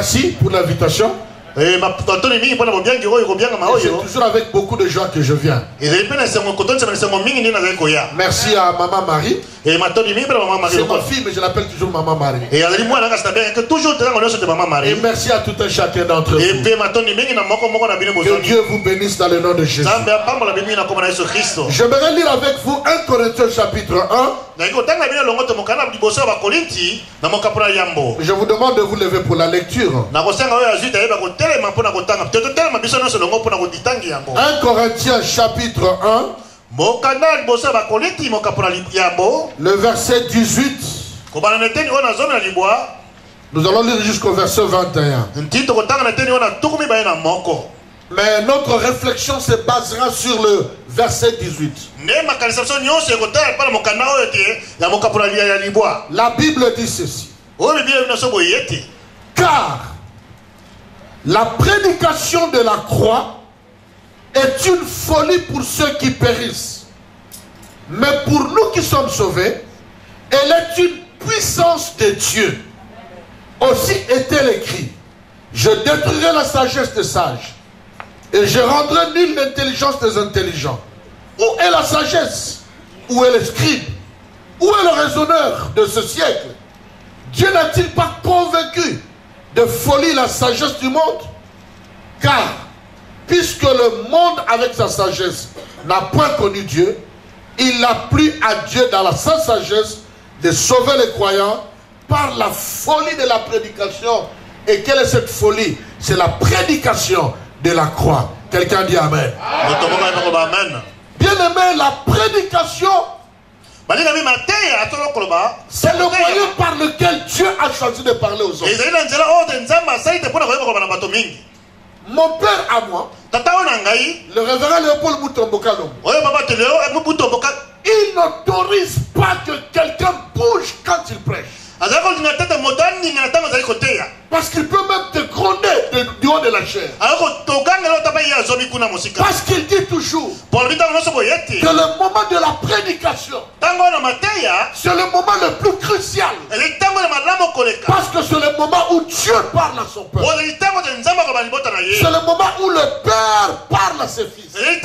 Merci pour l'invitation. C'est toujours avec beaucoup de joie que je viens. Merci à Maman Marie. C'est ma fille, mais je l'appelle toujours Maman Marie. Et merci à tout un chacun d'entre vous. Que Dieu vous bénisse dans le nom de Jésus. J'aimerais lire avec vous 1 Corinthiens chapitre 1. Je vous demande de vous lever pour la lecture. 1 Corinthiens chapitre 1. Le verset 18. Nous allons lire jusqu'au verset 21. Mais notre réflexion se basera sur le verset 18. La Bible dit ceci. Car la prédication de la croix est une folie pour ceux qui périssent. Mais pour nous qui sommes sauvés, elle est une puissance de Dieu. Aussi est-elle écrit: je détruirai la sagesse des sages et je rendrai nulle l'intelligence des intelligents. Où est la sagesse? Où est le scribe? Où est le raisonneur de ce siècle? Dieu n'a-t-il pas convaincu de folie la sagesse du monde? Car puisque le monde avec sa sagesse n'a point connu Dieu, il a plu à Dieu dans sa sagesse de sauver les croyants par la folie de la prédication. Et quelle est cette folie? C'est la prédication de la croix. Quelqu'un dit Amen. Bien aimé, la prédication, c'est le moyen par lequel Dieu a choisi de parler aux hommes. Mon père à moi, le révérend Léopold Mutomboka Lombo, il n'autorise pas que quelqu'un bouge quand il prêche. Parce qu'il peut même te gronder du haut de la chair. Parce qu'il dit toujours que le moment de la prédication, c'est le moment le plus crucial. Parce que c'est le moment où Dieu parle à son peuple. C'est le moment où le Père parle à ses fils. C'est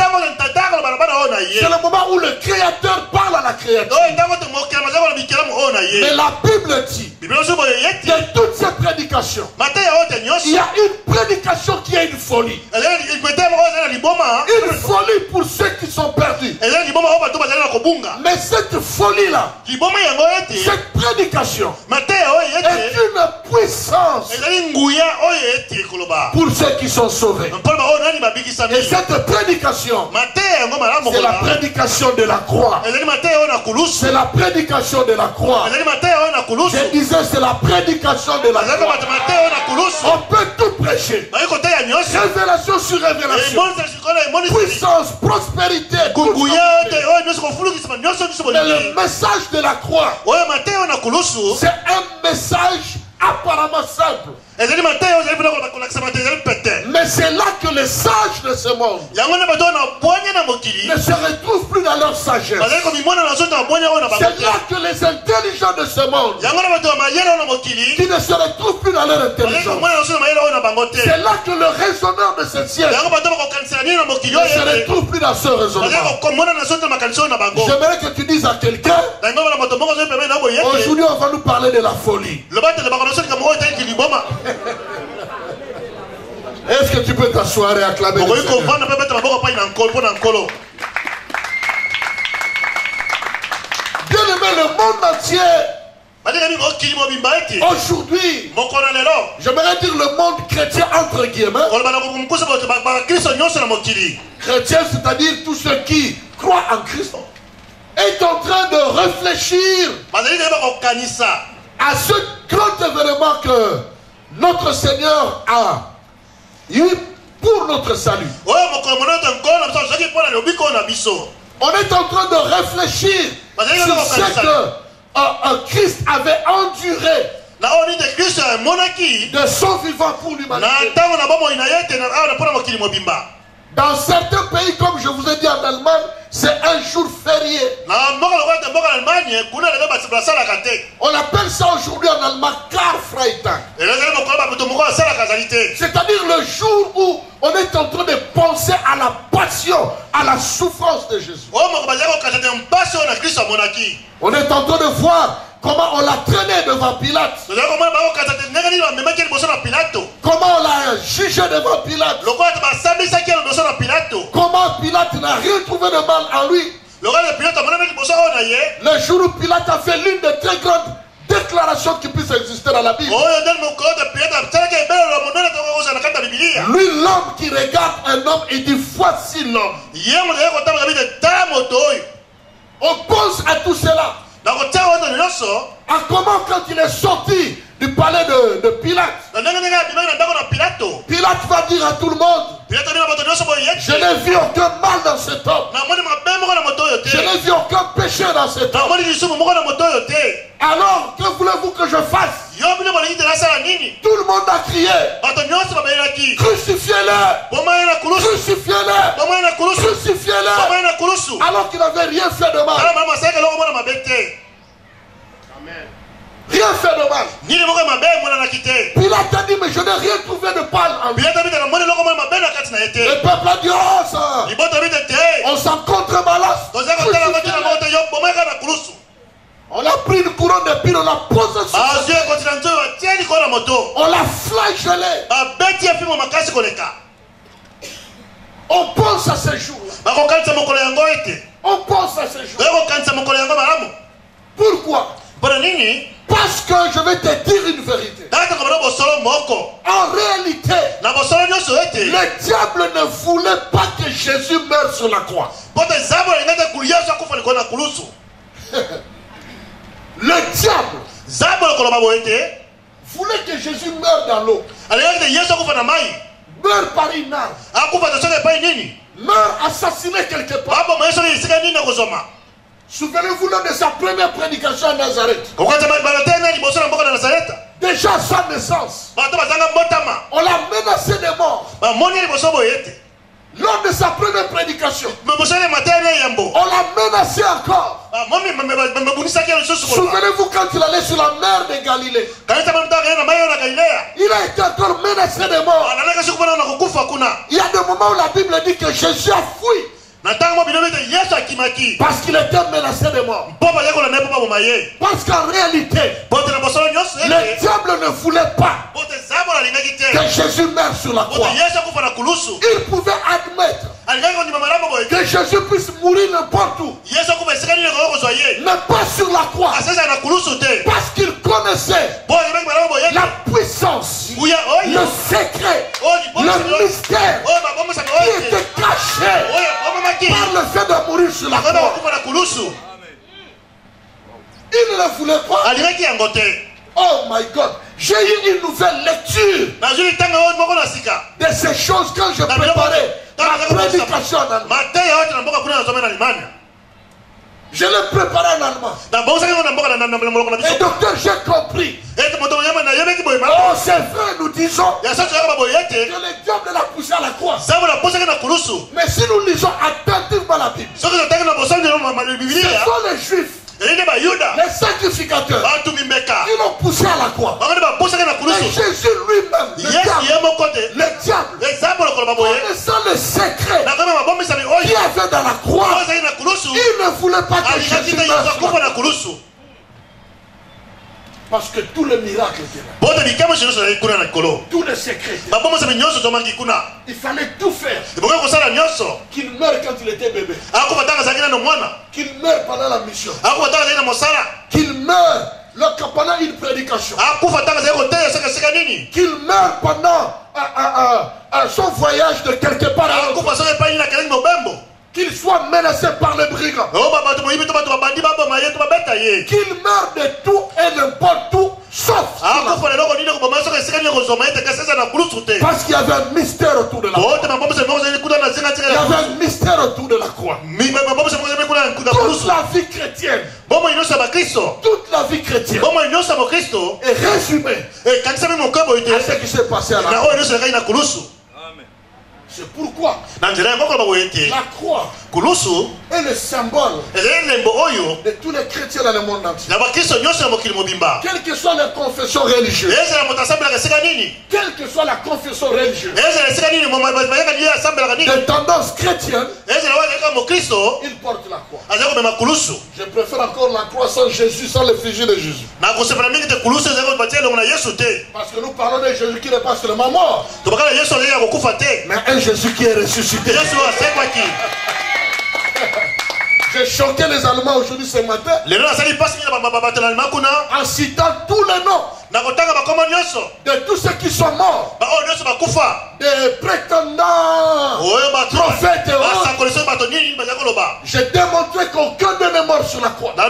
le moment où le Créateur parle à la créature. Mais la Bible dit, de toutes ces prédications, il y a une prédication qui est une folie. Une folie pour ceux qui sont perdus. Mais cette folie-là, cette prédication, est une puissance pour ceux qui sont sauvés. Et cette prédication, c'est la prédication de la croix. C'est la prédication de la croix. Je disais, c'est la prédication de la croix. On peut tout prêcher. Révélation sur révélation. Puissance, prospérité. Mais le message de la croix, c'est un message apparemment simple. Mais c'est là que les sages de ce monde ne se retrouvent plus dans leur sagesse. C'est là que les intelligents de ce monde qui ne se retrouvent plus dans leur intelligence. C'est là que le raisonneur de ce siècle ne se retrouve plus dans ce raisonnement. J'aimerais que tu dises à quelqu'un, aujourd'hui on va nous parler de la folie. Est-ce que tu peux t'asseoir et acclamer le Seigneur? Bien aimé, le monde entier aujourd'hui, j'aimerais dire le monde chrétien entre guillemets, chrétien, c'est-à-dire tous ceux qui croient en Christ, est en train de réfléchir à ce grand événement que notre Seigneur a eu pour notre salut. On est en train de réfléchir sur ce que Christ avait enduré de son vivant pour l'humanité. Dans certains pays, comme je vous ai dit en Allemagne, c'est un jour férié. On appelle ça aujourd'hui en allemand Karfreitag. C'est-à-dire le jour où on est en train de penser à la passion, à la souffrance de Jésus. On est en train de voir comment on l'a traîné devant Pilate. Comment on l'a jugé devant Pilate. Comment Pilate n'a rien trouvé de mal en lui. Le jour où Pilate a fait l'une des très grandes déclarations qui puissent exister dans la Bible. Lui, l'homme qui regarde un homme et dit voici l'homme. On pense à tout cela. À comment quand il est sorti du palais de Pilate, Pilate va dire à tout le monde, je n'ai vu aucun mal dans cet homme. Je n'ai vu aucun péché dans cet homme. Alors, que voulez-vous que je fasse? Tout le monde a crié, crucifiez-le, crucifiez-le, crucifiez-le, alors qu'il n'avait rien fait de mal. Amen. Rien fait de mal. Pilate a dit, mais je n'ai rien trouvé de mal en lui. Le peuple a dit, oh ça, on s'en contre balance. On a pris une couronne d'épines, on l'a posé sur on l'a flagellé. On pense à ces jours-là. On pense à ces jours-là. Pourquoi? Parce que je vais te dire une vérité. En réalité, le diable ne voulait pas que Jésus meure sur la croix. Le diable voulait que Jésus meure dans l'eau. Meure par une arme. Meure assassiné quelque part. Souvenez-vous lors de sa première prédication à Nazareth. Déjà à sa naissance, on l'a menacé de mort. Lors de sa première prédication, on l'a menacé encore. Souvenez-vous quand il allait sur la mer de Galilée, il a été encore menacé de mort. Il y a des moments où la Bible dit que Jésus a fui parce qu'il était menacé de mort. Parce qu'en réalité, le diable ne voulait pas que Jésus meure sur la croix. Il pouvait admettre que Jésus puisse mourir n'importe où, mais pas sur la croix, parce qu'il connaissait la puissance, le secret, le mystère qui était caché par le fait de mourir sur la croix. Il ne le voulait pas. Oh my God, j'ai eu une nouvelle lecture de ces choses quand je préparais ma prédication en allemand. Je l'ai préparé en allemand. Et docteur, j'ai compris. Oh, c'est vrai, nous disons que le diable l'a poussé à la croix. Mais si nous lisons attentivement la Bible, ce sont les Juifs, les sacrificateurs, qui l'ont poussé à la croix. Mais Jésus lui-même, le diable, connaissant le secret qu'il y avait dans la croix, il ne voulait pas que Jésus meure. Parce que tous les miracles étaient là. Tous les secrets étaient là. Il fallait tout faire. Qu'il meure quand il était bébé. Qu'il meure pendant la mission. Qu'il meure pendant une prédication. Qu'il meure pendant son voyage de quelque part à l'autre. Qu'il soit menacé par les brigands. Qu'il meure de tout et n'importe où, sauf parce qu'il y avait un mystère autour de la croix. Il y avait un mystère autour de la croix. Toute la vie chrétienne, toute la vie chrétienne est résumée à ce qui s'est passé à la croix. C'est pourquoi la croix Kulusu est le symbole de tous les chrétiens dans le monde entier. Quelle que soit leur confession religieuse, quelle que soit la confession religieuse, de tendance chrétienne, ils portent la croix. Je préfère encore la croix sans Jésus, sans l'effigie de Jésus. Parce que nous parlons de Jésus qui n'est pas seulement mort, mais un Jésus qui est ressuscité. J'ai choqué les Allemands aujourd'hui ce matin en citant tous les noms de tous ceux qui sont morts, des prétendants, prophètes et autres. J'ai démontré qu'aucun d'eux n'est mort sur la croix. Mais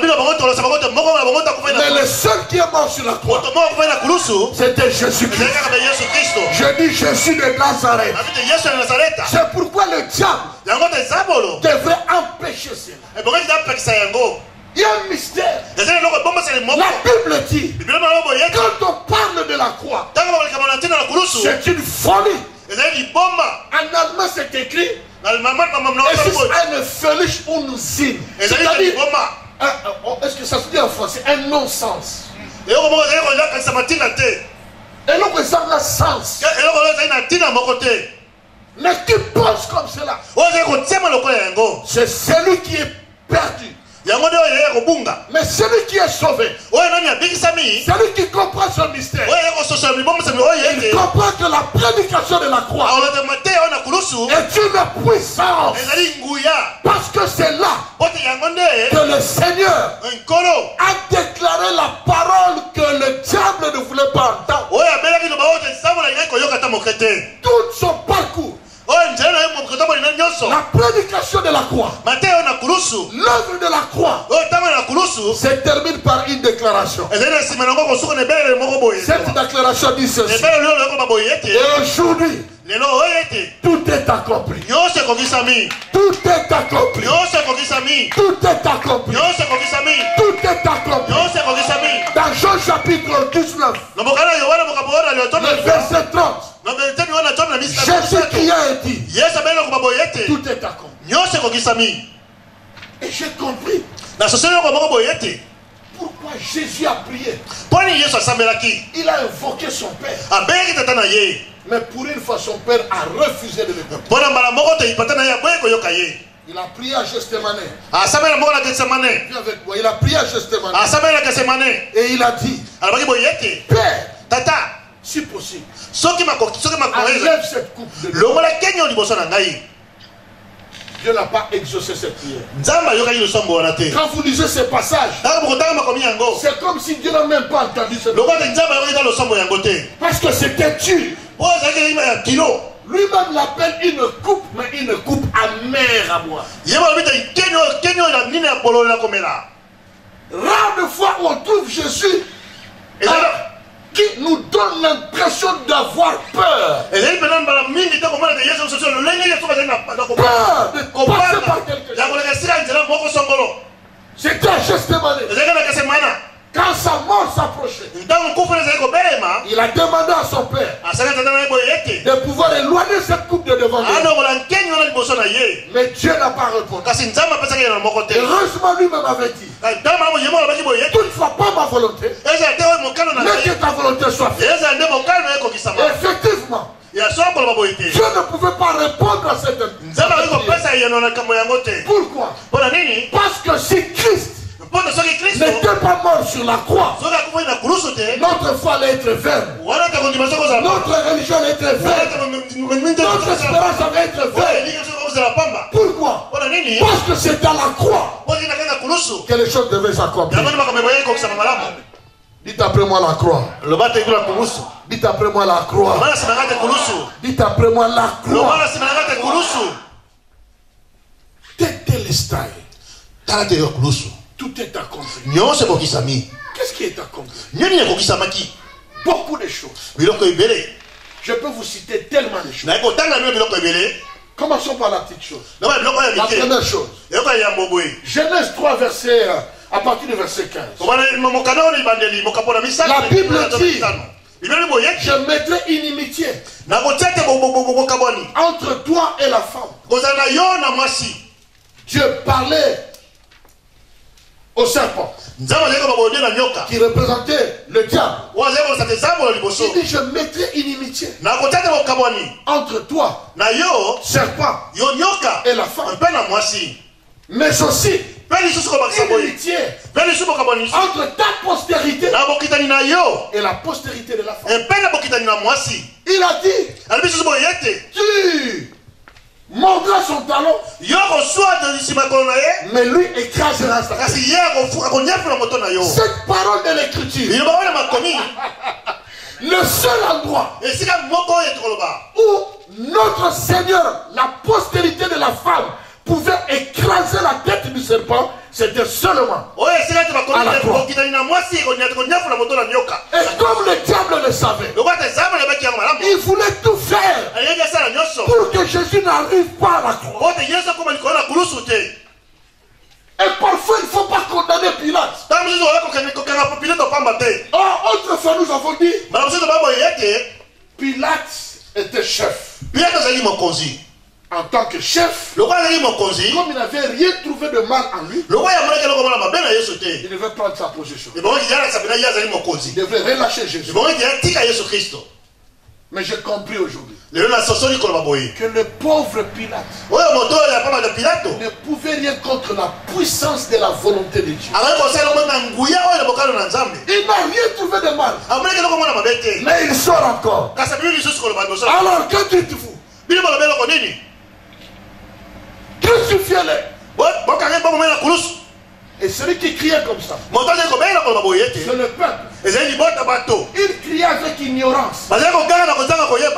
le seul qui est mort sur la croix, c'était Jésus-Christ. Je dis Jésus de Nazareth. C'est pourquoi le diable devrait empêcher cela. Il y a un mystère. La Bible dit, quand on parle de la croix, c'est une folie. En allemand c'est écrit, es ist eine völlig Unsinn. C'est-à-dire, est-ce que ça se dit en français? Un non-sens. Et donc ça a sens. Mais qui pense comme cela? C'est celui qui est perdu. Mais celui qui est sauvé, celui qui comprend ce mystère, il comprend que la prédication de la croix est une puissance. Parce que c'est là que le Seigneur a déclaré la parole que le diable ne voulait pas entendre. Tout son parcours, la prédication de la croix, l'œuvre de la croix, se termine par une déclaration. Cette déclaration dit ceci: et aujourd'hui, tout est accompli. Tout est accompli. Tout est accompli. Tout est accompli. Dans Jean chapitre 19, le verset 30, Jésus qui a dit, tout est accompli. Et j'ai compris pourquoi Jésus a prié. Il a invoqué son Père. Mais pour une fois, son Père a refusé de l'écouter. Il a prié à Gethsémane. Viens avec moi. Il a prié à Gethsémane. Et il a dit, Père, si possible, enlève cette coupe de l'eau. Dieu n'a pas exaucé cette prière. Quand vous lisez ce passage, c'est comme si Dieu n'a même pas entendu cette prière. Parce que c'était dur. Lui-même l'appelle une coupe, mais une coupe amère à boire. Rare de fois où on trouve Jésus qui nous donne l'impression d'avoir peur. Peur de passer par quelque chose. C'était à Gethsémane. Quand sa mort s'approchait, il a demandé à son père de pouvoir éloigner cette coupe de devant lui. Mais Dieu n'a pas répondu. Heureusement, lui-même avait dit, toutefois pas ma volonté, mais que ta volonté soit faite. Effectivement, Dieu ne pouvait pas répondre à cette prière. Pourquoi? Parce que si Christ n'était pas mort sur la croix, notre foi allait être vaine. Notre religion allait être vaine. Notre espérance allait être vaine. Pourquoi? Parce que c'est à la croix que les choses devaient s'accomplir. Dites après moi la croix. Dites après moi la croix. Dites après moi la croix. Tout est accompli. Qu'est-ce qui est accompli? Beaucoup de choses. Je peux vous citer tellement de choses. Commençons par la petite chose. La première chose. Genèse 3, verset, à partir du verset 15. La Bible dit, je mettrai inimitié entre toi et la femme, Dieu parlait au serpent qui représentait le diable. Il dit, je mettrai une inimitié entre toi, serpent, et la femme. Mais aussi une inimitié entre ta postérité et la postérité de la femme. Il a dit, tu mordra son talon, mais lui écrasera sa tête. Cette parole de l'écriture, le seul endroit où notre Seigneur, la postérité de la femme, pouvait écraser la tête du serpent, c'était seulement à la croix. Et comme le diable le savait, il voulait tout faire pour que Jésus n'arrive pas à la croix. Et parfois il ne faut pas condamner Pilate. Or, autrefois nous avons dit, Pilate était chef. En tant que chef, comme il n'avait rien trouvé de mal en lui, il devait prendre sa position. Il devait relâcher Jésus. Mais j'ai compris aujourd'hui que le pauvre Pilate ne pouvait rien contre la puissance de la volonté de Dieu. Il n'a rien trouvé de mal, mais il sort encore. Alors que dites-vous? Crucifiez-les. Et celui qui criait comme ça, c'est le peuple. Il criait avec ignorance.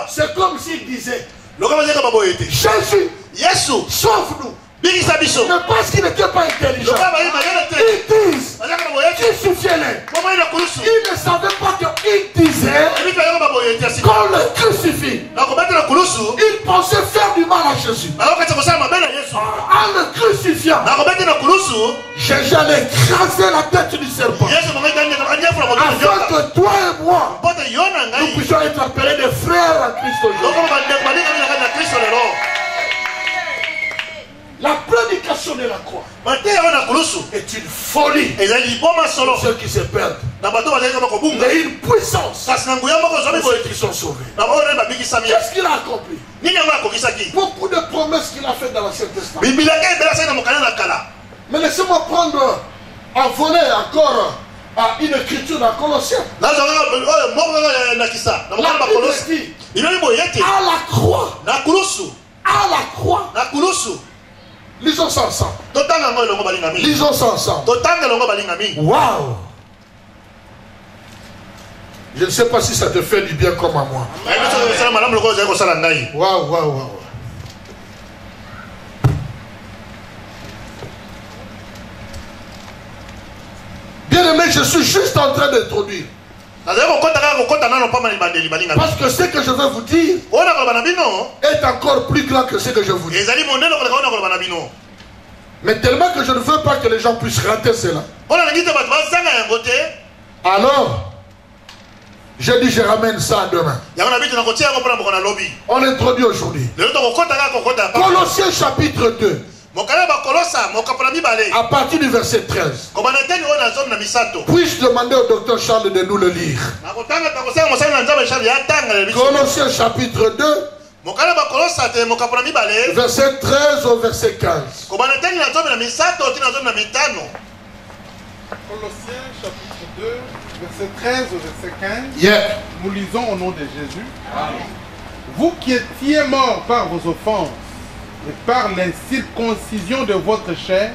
C'est comme s'il disait, Jésus, sauve-nous. Mais parce qu'il n'était pas intelligent, ils disent, crucifiez-les. Ils ne savaient pas qu'il disait qu'on le crucifie. Ils pensaient faire du mal à Jésus. En le crucifiant, Jésus allait écraser la tête du serpent. Afin que toi et moi, nous puissions être appelés des frères en Christ aujourd'hui. La prédication de la croix est une folie pour ceux qui se perdent, mais une puissance pour ceux qui sont sauvés. Qu'est-ce qu'il a accompli? Beaucoup de promesses qu'il a faites dans l'Ancien Testament. Mais laissez-moi prendre en volet encore une écriture dans Colossiens. La Bible dit, à la croix, à la croix, lisons ça ensemble. Lisons ça ensemble. Waouh! Je ne sais pas si ça te fait du bien comme à moi. Waouh, waouh, waouh. Bien aimé, je suis juste en train d'introduire. Parce que ce que je veux vous dire est encore plus grand que ce que je vous dis. Mais tellement que je ne veux pas que les gens puissent rater cela. Alors, je dis je ramène ça demain. On introduit aujourd'hui Colossiens chapitre 2. À partir du verset 13. Puis-je demander au docteur Charles de nous le lire? Colossiens chapitre 2. Verset 13 au verset 15. Colossiens chapitre 2, verset 13 au verset 15. Yeah. Nous lisons au nom de Jésus. Amen. Vous qui étiez morts par vos offenses et par l'incirconcision de votre chair,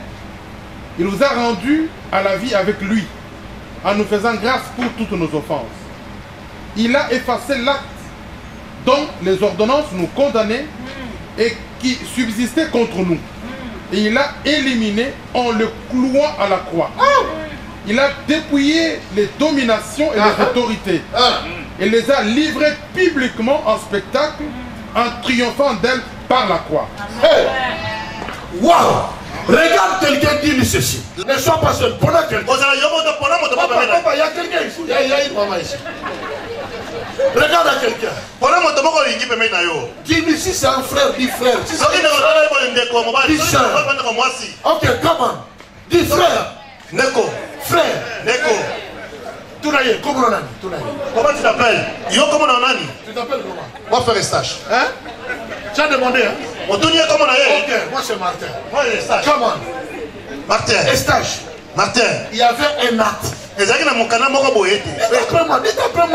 il vous a rendus à la vie avec lui, en nous faisant grâce pour toutes nos offenses. Il a effacé l'acte dont les ordonnances nous condamnaient et qui subsistait contre nous. Et il a éliminé en le clouant à la croix. Il a dépouillé les dominations et les autorités. Et les a livrées publiquement en spectacle en triomphant d'elles par la croix. Waouh! Regarde quelqu'un qui dit ceci. Ne sois pas seul. Papa, il y a quelqu'un ici. Il y a une maman ici. Regarde à quelqu'un. Dis-lui si c'est un frère, dis frère. Si c'est dis soeur. Ok, comment? Dis frère. Neko. Frère. Neko. Tounaye, comment on a dit? Comment tu t'appelles? Yo, comment on a dit? Tu t'appelles comment? Moi, faire un stage. Hein? Tu as demandé, hein? On tourne comment on a dit? Ok, moi c'est Martin. Moi, j'ai un stage. Comment? Martin. Stage. Martin. Il y avait un acte. Ezaki na mokana moko boyete. Dites après moi.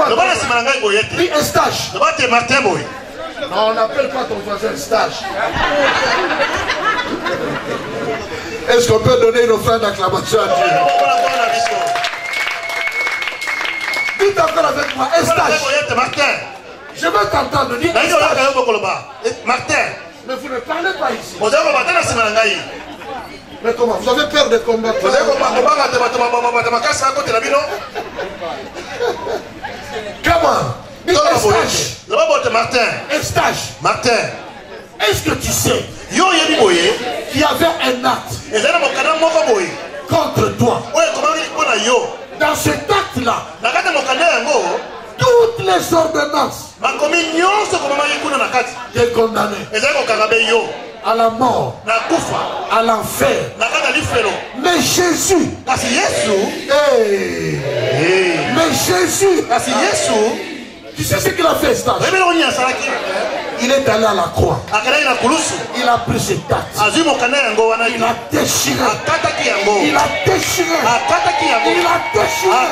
Le bana simananga boyete. Dis un stage. Le bana Martin boy. Non, on n'appelle pas ton voisin stage. Est-ce qu'on peut donner une offrande d'acclamation à Dieu? Dites encore avec moi, un stage. Martin. Je veux t'entendre dire un stage. Martin. Mais vous ne parlez pas ici. Mais comment? Vous avez peur de combattre? Comment? Dis un stage. Martin. Un stage. Martin. Est-ce que tu sais qu'il y avait un acte contre toi? Dans cet acte-là, toutes les ordonnances t'es condamné à la mort, à l'enfer. Mais Jésus, mais Jésus, tu sais ce qu'il a fait, stage? Il est allé à la croix. Il a pris ses taxes. Il a déchiré. Il a déchiré. Il a déchiré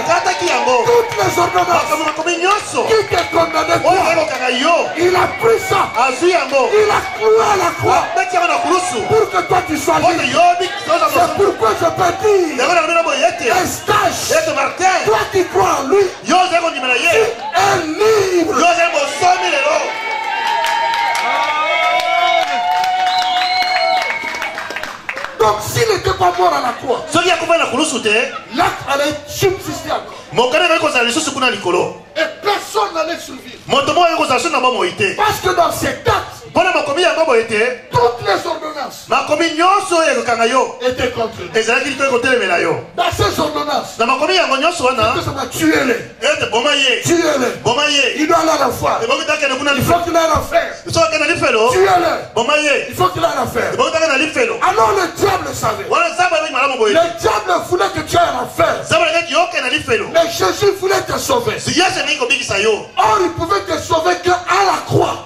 toutes les ordonnances qui te condamnaient toi. Il a pris ça. Il a cloué à la croix pour que toi tu sois libre. C'est pourquoi je peux dire un stage. Toi qui crois en lui, tu es libre. Donc s'il n'était pas mort à la croix, l'acte allait subsister encore. Et personne n'allait survivre. Parce que dans cet acte, toutes les ordonnances étaient contre lui. Dans ces ordonnances, tuez-les. Tuez-les. Il doit aller à l'enfer. Il faut qu'il aille à l'enfer. Tuez-les. Il faut qu'il aille à l'enfer. Alors le diable savait. Le diable voulait que tu ailles à l'enfer. Mais Jésus voulait te sauver. Or il pouvait te sauver qu'à la croix.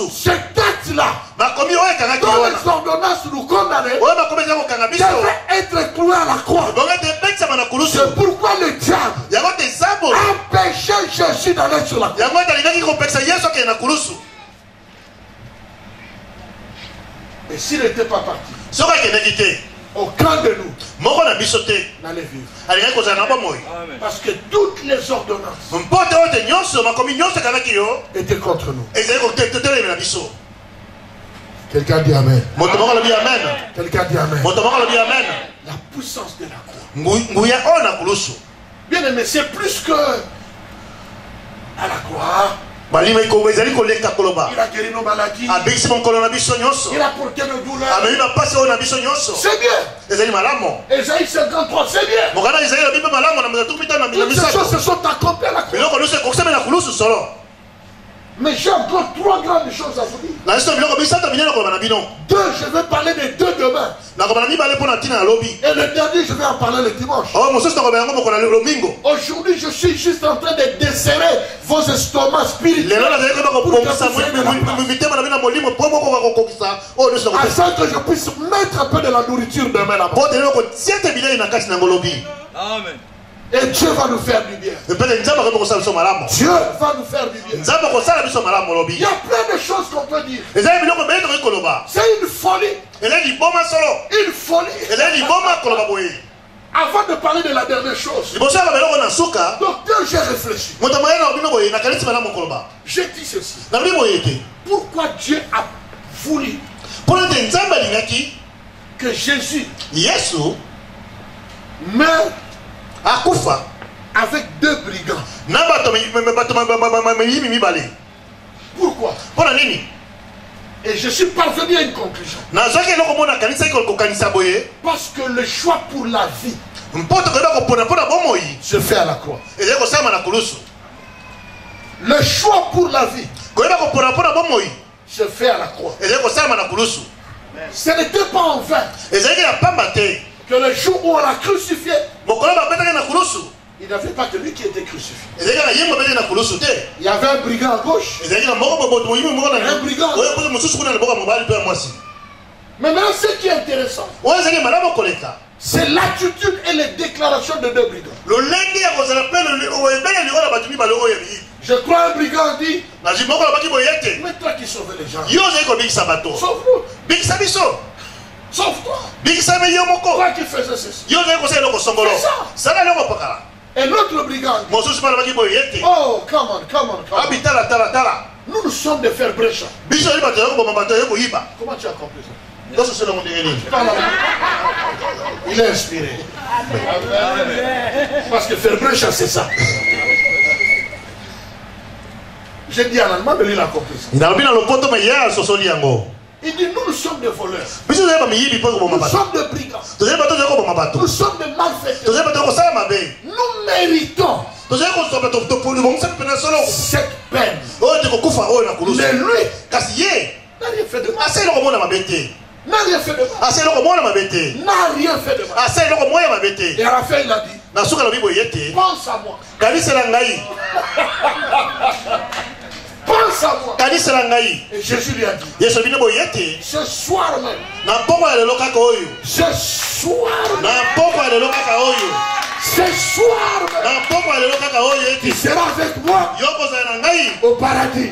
Cet acte-là, dont les ordonnances nous condamnaient, devait être cloué à la croix. C'est pourquoi le diable empêchait Jésus d'aller sur la croix. Et s'il n'était pas parti, aucun de nous n'allait vivre. Parce que toutes les ordonnances étaient contre nous. Quelqu'un dit Amen. Quelqu'un dit Amen. La puissance de la croix. Bien aimé, c'est plus que à la croix. Il a guéri nos maladies. Il a porté nos douleurs. C'est bien. Ésaïe 53, c'est bien. Toutes ces choses se sont accomplies à la croix. Mais j'ai encore trois grandes choses à vous dire. Deux, je vais parler des deux demain. Et le dernier, je vais en parler le dimanche. Aujourd'hui, je suis juste en train de desserrer vos estomacs spirituels. Afin que je puisse mettre un peu de la nourriture demain là-bas. Amen. Et Dieu va nous faire du bien. Dieu va nous faire du bien. Il y a plein de choses qu'on peut dire. C'est une folie. Une folie. Avant de parler de la dernière chose, docteur, j'ai réfléchi. J'ai dit ceci. Pourquoi Dieu a voulu que Jésus meure avec deux brigands? Pourquoi? Et je suis parvenu à une conclusion. Parce que le choix pour la vie se fait à la croix. Le choix pour la vie se fait à la croix. Ce n'était pas en vain que le jour où on l'a crucifié, il n'y avait pas que lui qui était crucifié. Il y avait un brigand à gauche, un brigand à droite. Mais maintenant, ce qui est intéressant, c'est l'attitude et les déclarations de deux brigands. Je crois un brigand dit, mais toi qui sauves les gens, sauve-nous, sauve-toi. Toi qui faisais ceci. C'est ça. Et l'autre brigand dit, oh, come on. Nous sommes des frères bréchants. Comment tu as compris ça? Il est inspiré. Parce que faire bréchant, c'est ça. J'ai dit en allemand, mais lui il a compris ça. Il dit, nous sommes des voleurs. Nous sommes des brigands. Nous sommes des malfaiteurs. Nous méritons cette peine. Mais lui n'a rien fait de mal. N'a rien fait de mal. Et à la fin il a dit, pense à moi. Pense à moi. Et Jésus lui a dit, ce soir même, tu seras avec moi au paradis.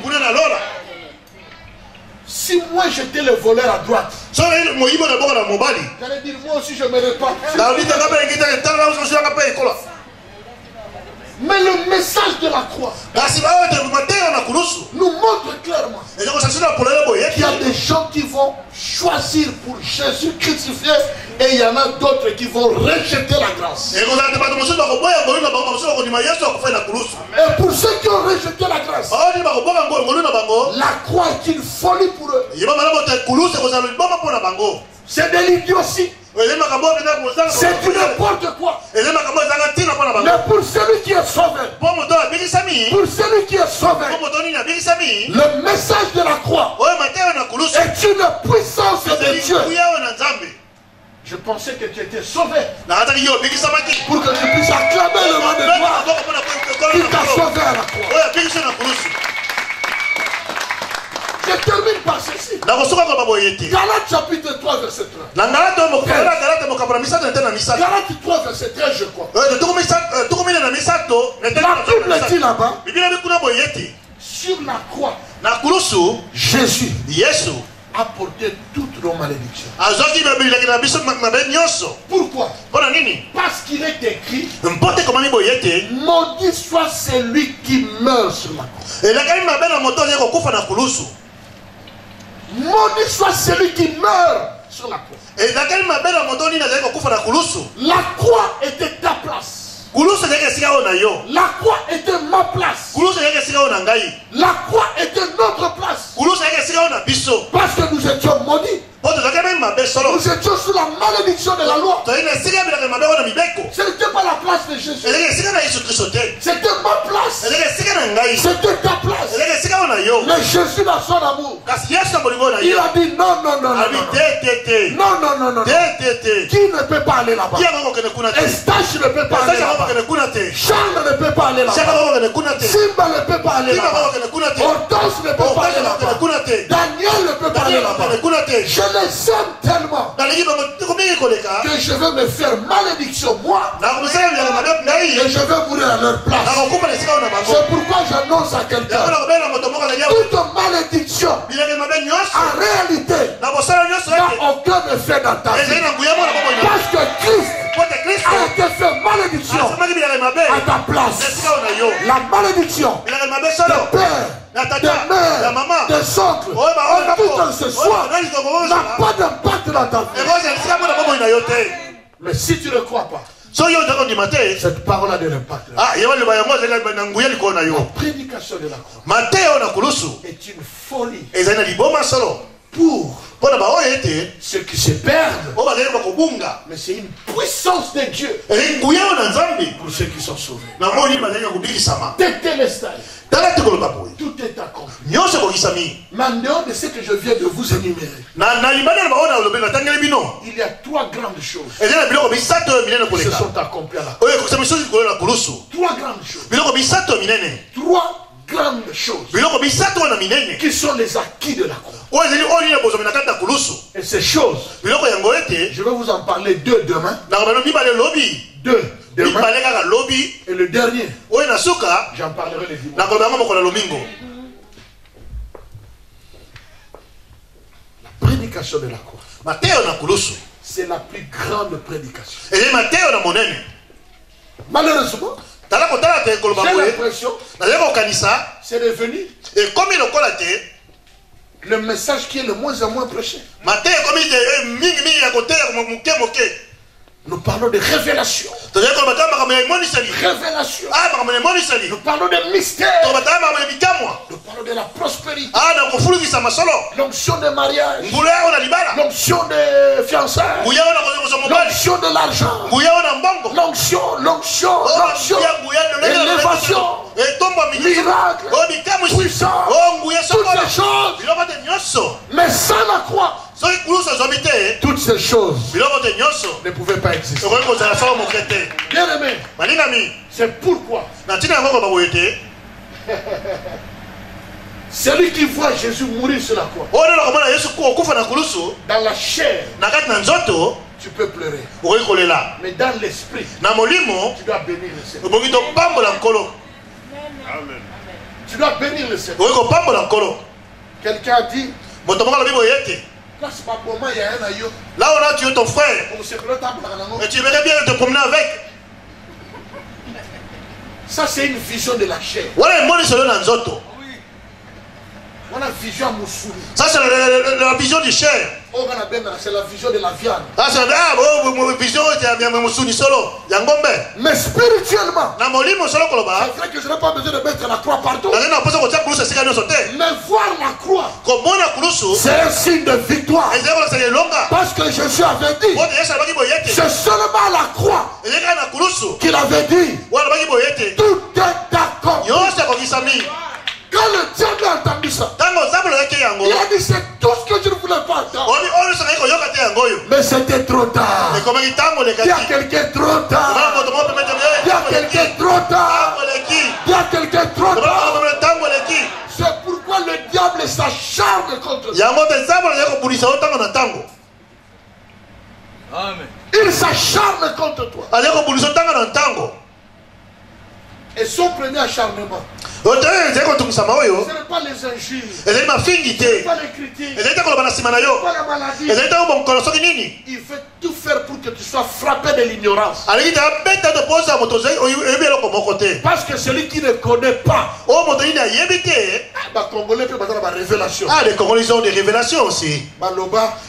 Si moi j'étais le voleur à droite, j'allais dire moi aussi je me répands. Mais le message de la croix nous montre clairement qu'il y a des gens qui vont choisir pour Jésus crucifié et il y en a d'autres qui vont rejeter la grâce. Et pour ceux qui ont rejeté la grâce, la croix est une folie pour eux. C'est de l'idiotie. C'est du n'importe quoi. Mais pour celui qui est sauvé, le message de la croix est une puissance de Dieu. Je pensais que tu étais sauvé pour que tu puisses acclamer le nom de gloire qui t'a sauvé à la croix. Je termine par ceci. Galates chapitre 3 verset 13. Galates 3 verset 13 je crois. La Bible dit là-bas, sur la croix, Jésus a porté toutes nos malédictions. Pourquoi? Parce qu'il est écrit, maudit soit celui qui meurt sur la croix. Maudit soit celui qui meurt sur la croix. La croix était ta place. La croix était ma place. La croix était notre place. Parce que nous étions maudits. Nous étions sous la malédiction de la loi. Ce n'était pas la place de Jésus. C'était ma place. C'était ta place. Mais Jésus, dans son amour, il a dit non. Qui ne peut pas aller là-bas? Eustache ne peut pas aller là-bas. Charles ne peut pas aller là-bas. Simba ne peut pas aller là-bas. Hortense ne peut pas aller là-bas. Daniel ne peut pas aller là-bas. Je les aime tellement que je veux me faire malédiction moi et je veux mourir à leur place. C'est pourquoi j'annonce à quelqu'un, toute malédiction en réalité n'a aucun effet dans ta vie. Parce que Christ a été fait malédiction à ta place. La malédiction de père, de mère, de socle, on dit ce soir, n'a pas d'impact dans ta vie. Mais si tu ne crois pas, cette parole a de l'impact. La prédication de la croix est une folie pour ceux qui se perdent. Mais c'est une puissance de Dieu pour ceux qui sont sauvés. Tétélestai. Tout est accompli. Mais en dehors de ce que je viens de vous énumérer, il y a 3 grandes choses qui se sont accomplies à la croix. 3 grandes choses. 3 grandes choses qui sont les acquis de la croix. Et ces choses, je vais vous en parler 2 demain. 2 demain. Et le dernier, j'en parlerai les dimanches. La prédication de la croix, c'est la plus grande prédication. Malheureusement, j'ai l'impression c'est devenu le message qui est le moins en moins prêché. Nous parlons de révélation. Révélation. Nous parlons de mystère. Nous parlons de la prospérité. L'onction de mariage. L'onction de fiançailles. L'onction de l'argent. L'onction. Élévation. Miracle. Puissance. Toutes ces choses. Mais sans la croix, toutes ces choses ne pouvaient pas exister. Bien aimé, c'est pourquoi celui qui voit Jésus mourir sur la croix, dans la chair, tu peux pleurer. Mais dans l'esprit, tu dois bénir le Seigneur. Tu dois bénir le Seigneur. Quelqu'un a dit, là on a tué ton frère et tu aimerais bien te promener avec. Ça c'est une vision de la chair. Ça c'est la vision du chair. C'est la vision de la viande. Mais spirituellement, c'est vrai que je n'ai pas besoin de mettre la croix partout. Mais voir la croix, c'est un signe de victoire. Parce que Jésus avait dit, c'est seulement la croix qu'il avait dit, tout est accompli. Quand le diable a entendu ça, il a dit c'est tout ce que je ne voulais pas entendre. Mais c'était trop tard. Il y a quelqu'un trop tard. Il y a quelqu'un trop tard. Il y a quelqu'un trop tard. C'est pourquoi le diable s'acharne contre toi. Il s'acharne contre toi. Et son premier acharnement, ce n'est pas les injures, ce n'est pas les critiques, ce n'est pas la maladie. Il veut tout faire pour que tu sois frappé de l'ignorance. Parce que celui qui ne connaît pas, Congolais peut avoir la révélation. Les Congolais ont des révélations aussi.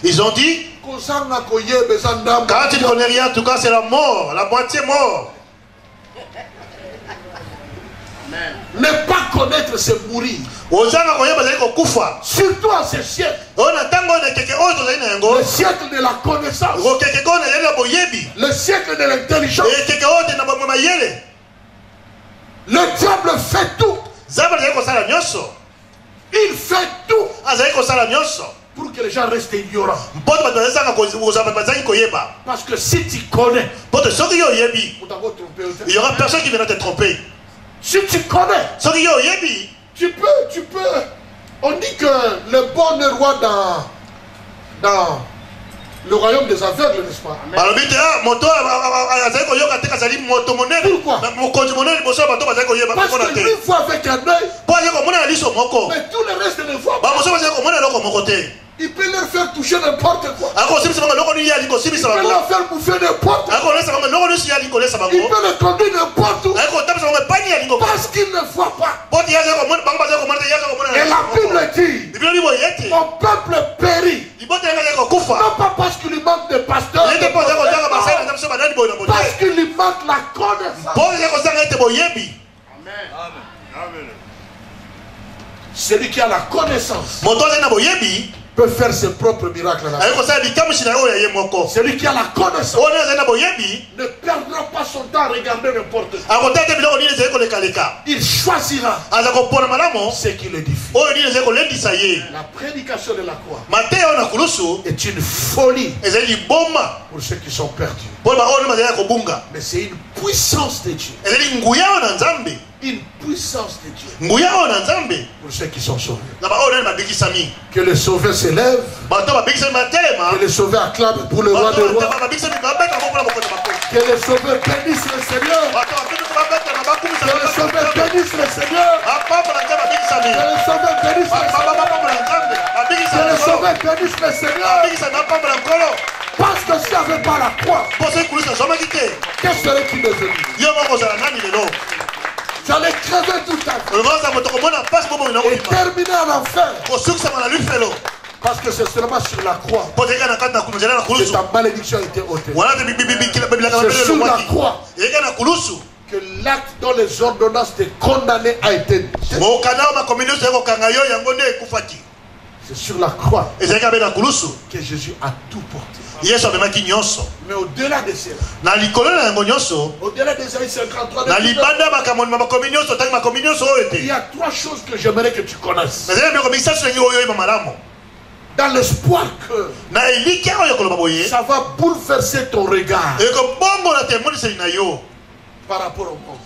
Ils ont dit, quand tu ne connais rien, en tout cas c'est la mort, la moitié mort. Ne pas connaître, c'est mourir. Surtout en ce siècle. Le siècle de la connaissance. Le siècle de l'intelligence. Le diable fait tout. Il fait tout pour que les gens restent ignorants. Parce que si tu connais, il n'y aura personne qui viendra te tromper. Si tu connais, tu peux. On dit que le bon roi dans le royaume des aveugles, n'est-ce pas? Pourquoi? Parce que lui voit avec un œil, mais tout le reste ne voit pas. Il peut leur faire toucher n'importe quoi. Il peut leur faire bouffer n'importe quoi. Il peut les conduire n'importe où. Parce qu'ils ne voient pas. Et la Bible dit, mon peuple périt. Non pas parce qu'il lui manque de pasteurs, parce qu'il lui manque la connaissance. Celui qui a la connaissance peut faire ses propres miracles. Celui qui a la connaissance ne perdra pas son temps à regarder n'importe quoi. Il choisira ce qui l'édifie. La prédication de la croix est une folie pour ceux qui sont perdus. Mais c'est une puissance de Dieu. Une puissance de Dieu pour ceux qui sont sauvés. Que les sauvés s'élèvent, que les sauvés acclament pour le roi des rois, que les sauvés bénissent le Seigneur, que les sauvés bénissent le Seigneur, que les sauvés bénissent le Seigneur, que les sauvés bénissent le Seigneur. Parce que s'il n'y avait pas la croix, qu'est-ce serait-il devenu? J'allais crever tout à fait et terminer en enfer. Parce que c'est seulement sur la croix que ta malédiction a été ôtée. C'est sur la croix que l'acte dont les ordonnances te condamnaient a été. C'est sur la croix que Jésus a tout porté. Mais au-delà de cela, au-delà des années 53, il y a trois choses que j'aimerais que tu connaisses. Dans l'espoir que ça va bouleverser ton regard par rapport au monde.